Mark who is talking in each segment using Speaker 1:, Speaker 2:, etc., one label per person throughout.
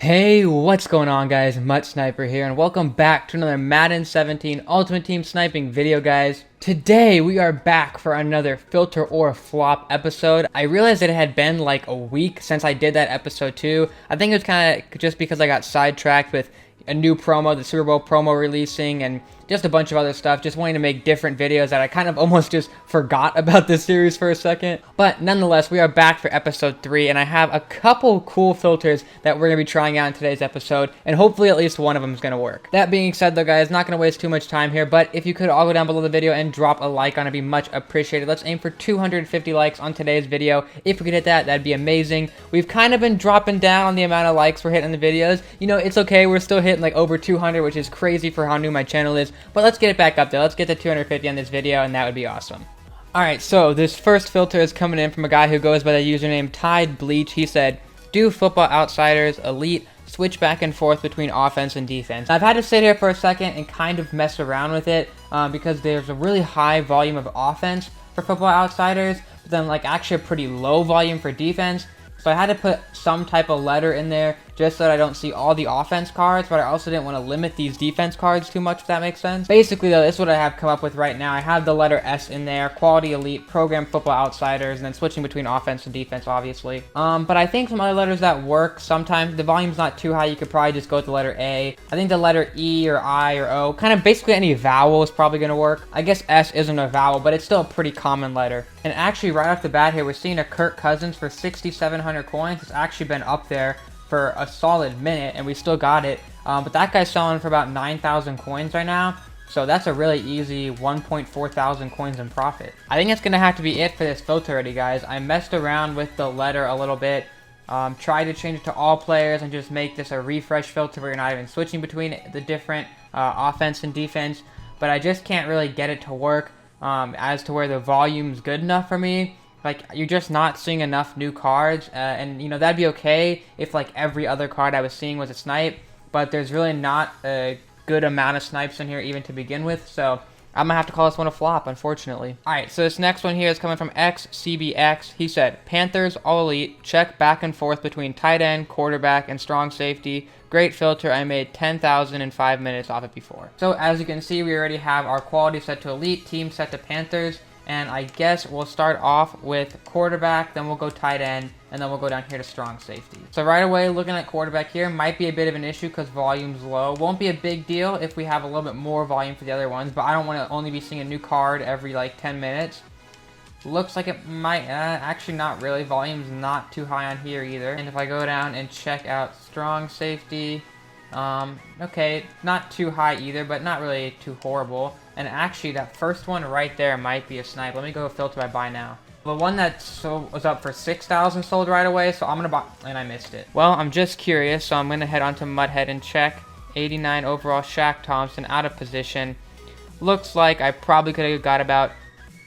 Speaker 1: Hey, what's going on guys? Mutt Sniper here and welcome back to another Madden 17 Ultimate Team Sniping video, guys. Today we are back for another filter or flop episode. I realized that it had been like a week since I did that episode 2. I think it was kind of just because I got sidetracked with a new promo, the Super Bowl promo releasing, and just a bunch of other stuff, just wanting to make different videos that I kind of almost just forgot about this series for a second. But nonetheless, we are back for episode 3, and I have a couple cool filters that we're going to be trying out in today's episode, and hopefully at least one of them is going to work. That being said though, guys, not going to waste too much time here, but if you could all go down below the video and drop a like on it, it'd be much appreciated. Let's aim for 250 likes on today's video. If we could hit that, that'd be amazing. We've kind of been dropping down on the amount of likes we're hitting in the videos. You know, it's okay, we're still hitting like over 200, which is crazy for how new my channel is, but let's get it back up there. Let's get to 250 on this video, and that would be awesome. Alright, so this first filter is coming in from a guy who goes by the username Tide Bleach. He said, do Football Outsiders Elite switch back and forth between offense and defense. I've had to sit here for a second and kind of mess around with it because there's a really high volume of offense for Football Outsiders, but then like actually a pretty low volume for defense. So I had to put some type of letter in there just so that I don't see all the offense cards, but I also didn't want to limit these defense cards too much, if that makes sense. Basically though, this is what I have come up with right now. I have the letter S in there, Quality Elite, Program Football Outsiders, and then switching between offense and defense, obviously. But I think some other letters that work sometimes, the volume's not too high, you could probably just go with the letter A. I think the letter E or I or O, kind of basically any vowel is probably going to work. I guess S isn't a vowel, but it's still a pretty common letter. And actually, right off the bat here, we're seeing a Kirk Cousins for 6,700 coins. It's actually been up there for a solid minute, and we still got it. But that guy's selling for about 9,000 coins right now. So that's a really easy 1.4 thousand coins in profit. I think that's going to have to be it for this filter already, guys. I messed around with the letter a little bit. Tried to change it to all players and just make this a refresh filter where you're not even switching between the different offense and defense. But I just can't really get it to work as to where the volume's good enough for me. Like, you're just not seeing enough new cards, and, you know, that'd be okay if, like, every other card I was seeing was a snipe, but there's really not a good amount of snipes in here even to begin with, so I'm gonna have to call this one a flop, unfortunately. Alright, so this next one here is coming from XCBX. He said, Panthers Elite, check back and forth between tight end, quarterback, and strong safety. Great filter, I made 10,000 in 5 minutes off it before. So, as you can see, we already have our quality set to Elite, team set to Panthers. And I guess we'll start off with quarterback, then we'll go tight end, and then we'll go down here to strong safety. So right away, looking at quarterback here, might be a bit of an issue because volume's low. Won't be a big deal if we have a little bit more volume for the other ones, but I don't want to only be seeing a new card every like 10 minutes. Looks like it might, actually not really. Volume's not too high on here either. And if I go down and check out strong safety, okay, not too high either, but not really too horrible. And actually, that first one right there might be a snipe. Let me go filter by buy now. The one that was up for 6,000 sold right away, so I'm gonna buy, and I missed it. Well, I'm just curious, so I'm gonna head on to Mudhead and check. 89 overall, Shaq Thompson, out of position. Looks like I probably could have got about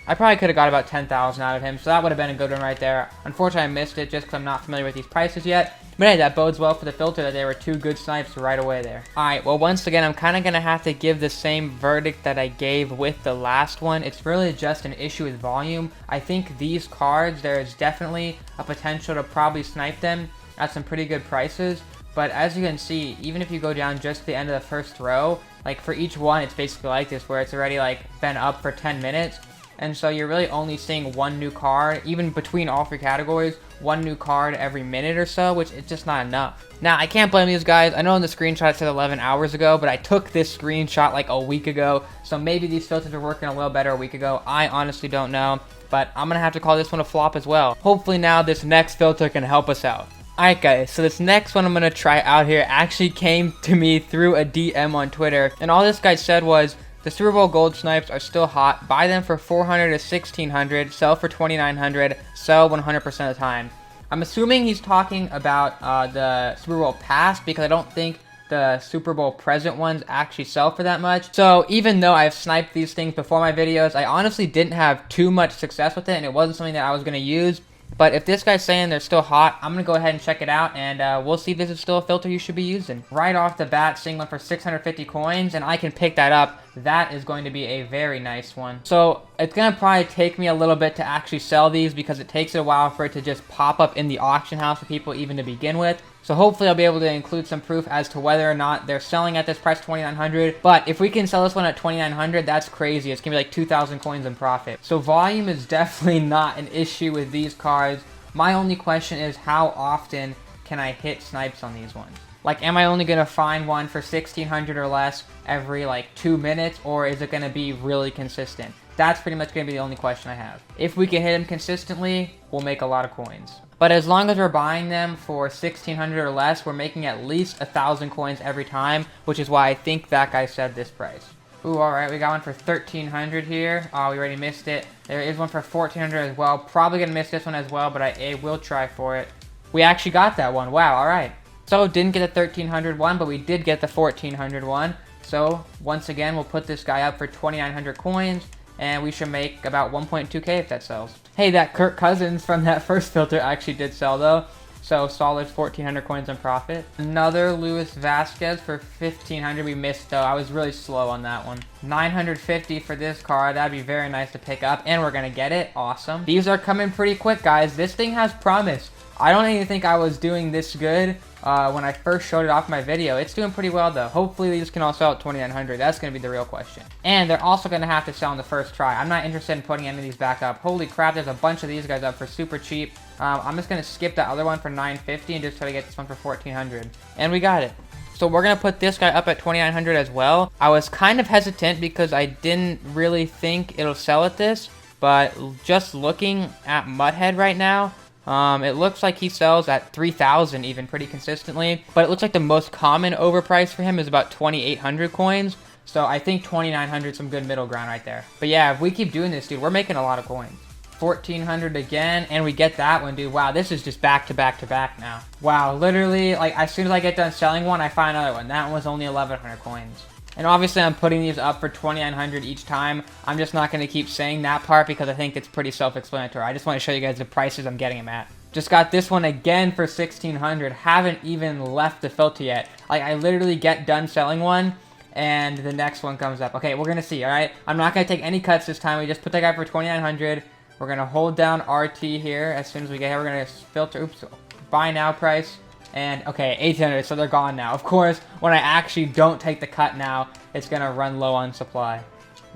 Speaker 1: 10,000 out of him, so that would have been a good one right there. Unfortunately, I missed it just because I'm not familiar with these prices yet. But hey, that bodes well for the filter that there were two good snipes right away there. Alright, well, once again, I'm kind of going to have to give the same verdict that I gave with the last one. It's really just an issue with volume. I think these cards, there is definitely a potential to probably snipe them at some pretty good prices. But as you can see, even if you go down just to the end of the first row, like for each one, it's basically like this, where it's already like been up for 10 minutes. And so you're really only seeing one new card, even between all three categories, one new card every minute or so, which is just not enough. Now, I can't blame these guys. I know in the screenshot it said 11 hours ago, but I took this screenshot like a week ago, so maybe these filters were working a little better a week ago. I honestly don't know, but I'm going to have to call this one a flop as well. Hopefully now this next filter can help us out. Alright guys, so this next one I'm going to try out here actually came to me through a DM on Twitter, and all this guy said was, the Super Bowl gold snipes are still hot. Buy them for 400 to 1600, sell for 2900, sell 100% of the time. I'm assuming he's talking about the Super Bowl past because I don't think the Super Bowl present ones actually sell for that much. So even though I've sniped these things before my videos, I honestly didn't have too much success with it, and it wasn't something that I was going to use. But if this guy's saying they're still hot, I'm going to go ahead and check it out, and we'll see if this is still a filter you should be using. Right off the bat, seeing one for 650 coins, and I can pick that up. That is going to be a very nice one. So it's going to probably take me a little bit to actually sell these because it takes a while for it to just pop up in the auction house for people even to begin with. So hopefully I'll be able to include some proof as to whether or not they're selling at this price, 2,900. But if we can sell this one at 2,900, that's crazy. It's gonna be like 2,000 coins in profit. So volume is definitely not an issue with these cards. My only question is, how often can I hit snipes on these ones? Like, am I only gonna find one for 1,600 or less every like 2 minutes, or is it gonna be really consistent? That's pretty much gonna be the only question I have. If we can hit them consistently, we'll make a lot of coins. But as long as we're buying them for 1,600 or less, we're making at least 1,000 coins every time, which is why I think that guy said this price. Ooh, alright, we got one for 1,300 here. Oh, we already missed it. There is one for 1,400 as well. Probably gonna miss this one as well, but I will try for it. We actually got that one. Wow, alright. So, didn't get the 1,300 one, but we did get the 1,400 one. So, once again, we'll put this guy up for 2,900 coins, and we should make about 1.2k if that sells. Hey, that Kirk Cousins from that first filter actually did sell though. So solid 1,400 coins in profit. Another Luis Vasquez for 1,500. We missed though. I was really slow on that one. 950 for this card. That'd be very nice to pick up, and we're gonna get it. Awesome. These are coming pretty quick, guys. This thing has promise. I don't even think I was doing this good when I first showed it off my video. It's doing pretty well though. Hopefully these can all sell at 2,900. That's going to be the real question. And they're also going to have to sell on the first try. I'm not interested in putting any of these back up. Holy crap, there's a bunch of these guys up for super cheap. I'm just going to skip that other one for 950 and just try to get this one for 1,400. And we got it. So we're going to put this guy up at 2,900 as well. I was kind of hesitant because I didn't really think it'll sell at this. But just looking at Mudhead right now, it looks like he sells at 3,000 even pretty consistently, but it looks like the most common overprice for him is about 2,800 coins. So I think 2,900 is some good middle ground right there. But yeah, if we keep doing this, dude, we're making a lot of coins. 1,400 again, and we get that one, dude. Wow, this is just back to back to back now. Wow, literally, like as soon as I get done selling one, I find another one. That one was only 1,100 coins. And obviously I'm putting these up for 2,900 each time. I'm just not going to keep saying that part because I think it's pretty self-explanatory. I just want to show you guys the prices I'm getting them at. Just got this one again for 1,600. Haven't even left the filter yet. Like, I literally get done selling one and the next one comes up. Okay, we're going to see, alright? I'm not going to take any cuts this time. We just put that guy for 2,900. We're going to hold down RT here as soon as we get here. We're going to filter, oops, buy now price. And, okay, 1,800, so they're gone now. Of course, when I actually don't take the cut now, it's going to run low on supply.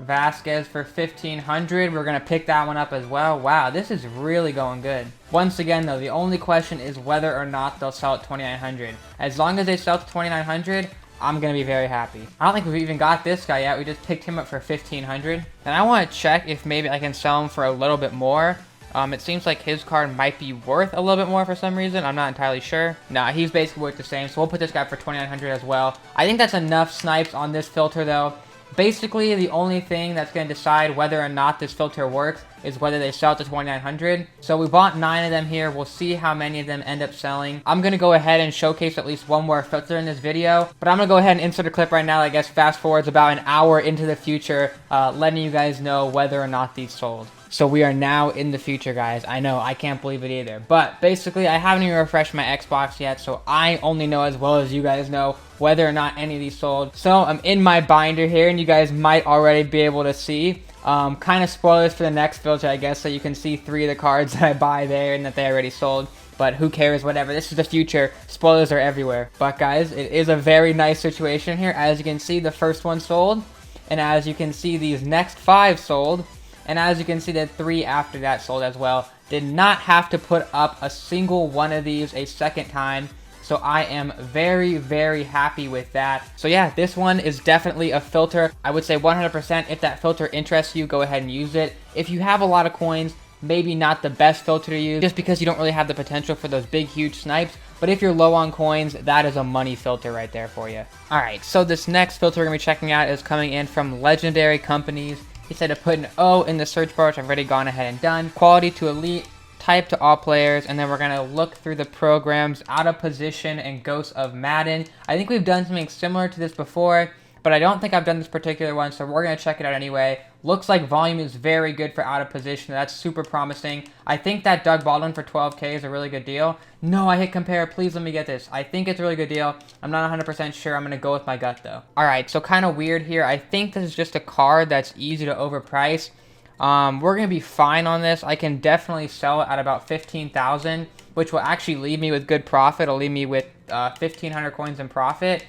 Speaker 1: Vasquez for 1,500. We're going to pick that one up as well. Wow, this is really going good. Once again, though, the only question is whether or not they'll sell at 2,900. As long as they sell to 2,900, I'm going to be very happy. I don't think we've even got this guy yet. We just picked him up for 1,500. And I want to check if maybe I can sell him for a little bit more. It seems like his card might be worth a little bit more for some reason. I'm not entirely sure. Nah, he's basically worth the same, so we'll put this guy for 2,900 as well. I think that's enough snipes on this filter, though. Basically, the only thing that's going to decide whether or not this filter works is whether they sell to 2,900. So we bought 9 of them here. We'll see how many of them end up selling. I'm going to go ahead and showcase at least one more filter in this video. But I'm going to go ahead and insert a clip right now. I guess fast forwards about an hour into the future, letting you guys know whether or not these sold. So we are now in the future, guys. I know, I can't believe it either. But basically, I haven't even refreshed my Xbox yet, so I only know as well as you guys know whether or not any of these sold. So I'm in my binder here, and you guys might already be able to see. Kind of spoilers for the next filter, I guess, so you can see 3 of the cards that I buy there and that they already sold. But who cares, whatever. This is the future. Spoilers are everywhere. But guys, it is a very nice situation here. As you can see, the first one sold. And as you can see, these next 5 sold. And as you can see, the 3 after that sold as well. Did not have to put up a single one of these a second time. So I am very, very happy with that. So yeah, this one is definitely a filter. I would say 100% if that filter interests you, go ahead and use it. If you have a lot of coins, maybe not the best filter to use just because you don't really have the potential for those big, huge snipes. But if you're low on coins, that is a money filter right there for you. Alright, so this next filter we're going to be checking out is coming in from Legendary Companies. He said to put an O in the search bar, which I've already gone ahead and done. Quality to elite, type to all players, and then we're going to look through the programs Out of Position and Ghosts of Madden. I think we've done something similar to this before, but I don't think I've done this particular one, so we're going to check it out anyway. Looks like volume is very good for Out of Position. That's super promising. I think that Doug Baldwin for 12K is a really good deal. No, I hit compare. Please let me get this. I think it's a really good deal. I'm not 100% sure. I'm going to go with my gut, though. Alright, so kind of weird here. I think this is just a card that's easy to overprice. We're going to be fine on this. I can definitely sell it at about 15,000, which will actually leave me with good profit. It'll leave me with 1,500 coins in profit.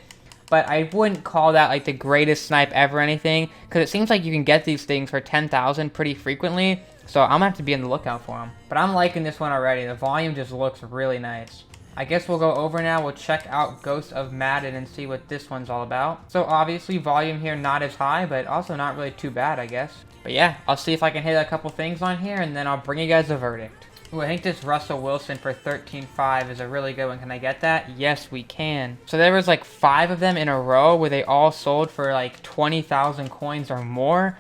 Speaker 1: But I wouldn't call that like the greatest snipe ever or anything, because it seems like you can get these things for 10,000 pretty frequently. So I'm gonna have to be on the lookout for them. But I'm liking this one already. The volume just looks really nice. I guess we'll go over now. We'll check out Ghost of Madden and see what this one's all about. So obviously volume here not as high, but also not really too bad, I guess. But yeah, I'll see if I can hit a couple things on here, and then I'll bring you guys a verdict. Ooh, I think this Russell Wilson for 13.5 is a really good one. Can I get that? Yes, we can. So there was like 5 of them in a row where they all sold for like 20,000 coins or more.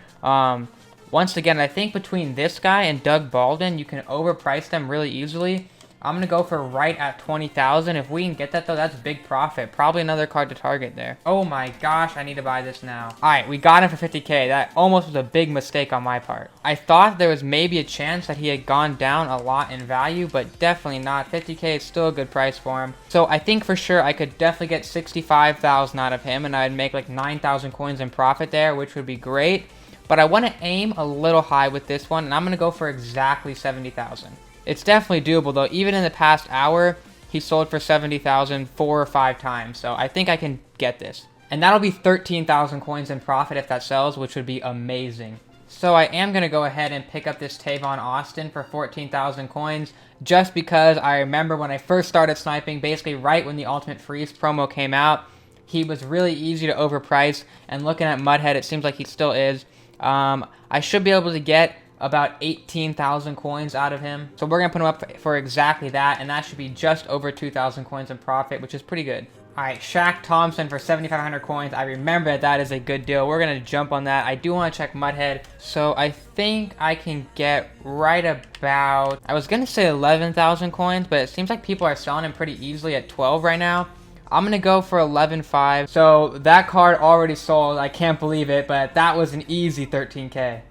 Speaker 1: Once again, I think between this guy and Doug Baldwin, you can overprice them really easily. I'm going to go for right at 20,000. If we can get that, though, that's big profit. Probably another card to target there. Oh my gosh, I need to buy this now. All right, we got him for 50K. That almost was a big mistake on my part. I thought there was maybe a chance that he had gone down a lot in value, but definitely not. 50K is still a good price for him. So I think for sure I could definitely get 65,000 out of him, and I'd make like 9,000 coins in profit there, which would be great. But I want to aim a little high with this one, and I'm going to go for exactly 70,000. It's definitely doable, though. Even in the past hour, he sold for 70,000 4 or 5 times. So I think I can get this. And that'll be 13,000 coins in profit if that sells, which would be amazing. So I am going to go ahead and pick up this Tavon Austin for 14,000 coins, just because I remember when I first started sniping, basically right when the Ultimate Freeze promo came out, he was really easy to overprice. And looking at Mudhead, it seems like he still is. I should be able to get about 18,000 coins out of him. So we're going to put him up for exactly that, and that should be just over 2,000 coins in profit, which is pretty good. All right, Shaq Thompson for 7,500 coins. I remember that is a good deal. We're going to jump on that. I do want to check Mudhead. So I think I can get right about, I was going to say 11,000 coins, but it seems like people are selling him pretty easily at 12 right now. I'm going to go for 11.5. So that card already sold. I can't believe it, but that was an easy 13K.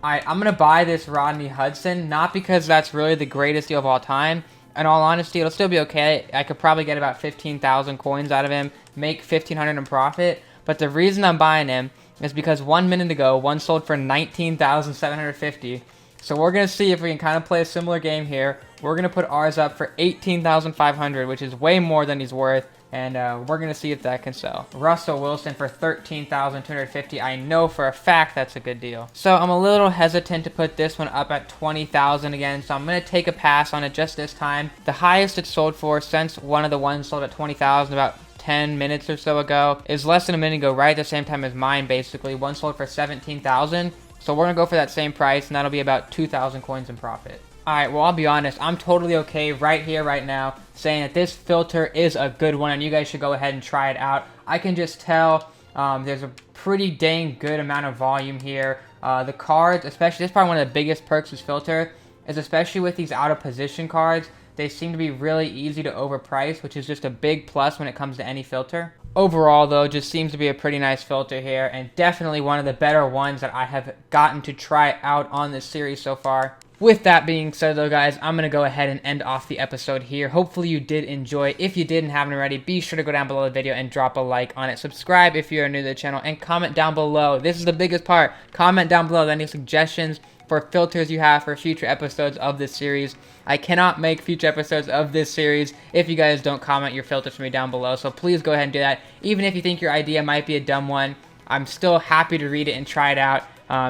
Speaker 1: Alright, I'm going to buy this Rodney Hudson, not because that's really the greatest deal of all time. In all honesty, it'll still be okay. I could probably get about 15,000 coins out of him, make 1,500 in profit. But the reason I'm buying him is because 1 minute ago, one sold for 19,750. So we're going to see if we can kind of play a similar game here. We're going to put ours up for 18,500, which is way more than he's worth. And we're going to see if that can sell. Russell Wilson for 13,250. I know for a fact that's a good deal. So I'm a little hesitant to put this one up at 20,000 again. So I'm going to take a pass on it just this time. The highest it's sold for since one of the ones sold at 20,000 about 10 minutes or so ago is less than a minute ago, right at the same time as mine basically. One sold for 17,000. So we're going to go for that same price, and that'll be about 2,000 coins in profit. Alright, well, I'll be honest, I'm totally okay right here, right now, saying that this filter is a good one, and you guys should go ahead and try it out. I can just tell there's a pretty dang good amount of volume here. The cards, especially, this is probably one of the biggest perks of this filter, is especially with these out-of-position cards, they seem to be really easy to overprice, which is just a big plus when it comes to any filter. Overall, though, just seems to be a pretty nice filter here, and definitely one of the better ones that I have gotten to try out on this series so far. With that being said, though, guys, I'm going to go ahead and end off the episode here. Hopefully you did enjoy. If you did and haven't already, be sure to go down below the video and drop a like on it. Subscribe if you're new to the channel, and comment down below. This is the biggest part. Comment down below any suggestions for filters you have for future episodes of this series. I cannot make future episodes of this series if you guys don't comment your filters for me down below, so please go ahead and do that. Even if you think your idea might be a dumb one, I'm still happy to read it and try it out.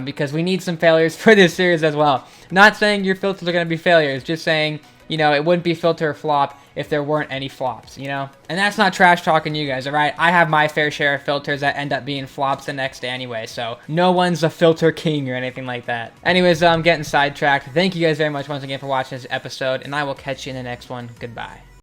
Speaker 1: Because we need some failures for this series as well. Not saying your filters are going to be failures, just saying, you know, it wouldn't be filter or flop if there weren't any flops, you know? And that's not trash talking you guys, alright? I have my fair share of filters that end up being flops the next day anyway, so no one's a filter king or anything like that. Anyways, I'm getting sidetracked. Thank you guys very much once again for watching this episode, and I will catch you in the next one. Goodbye.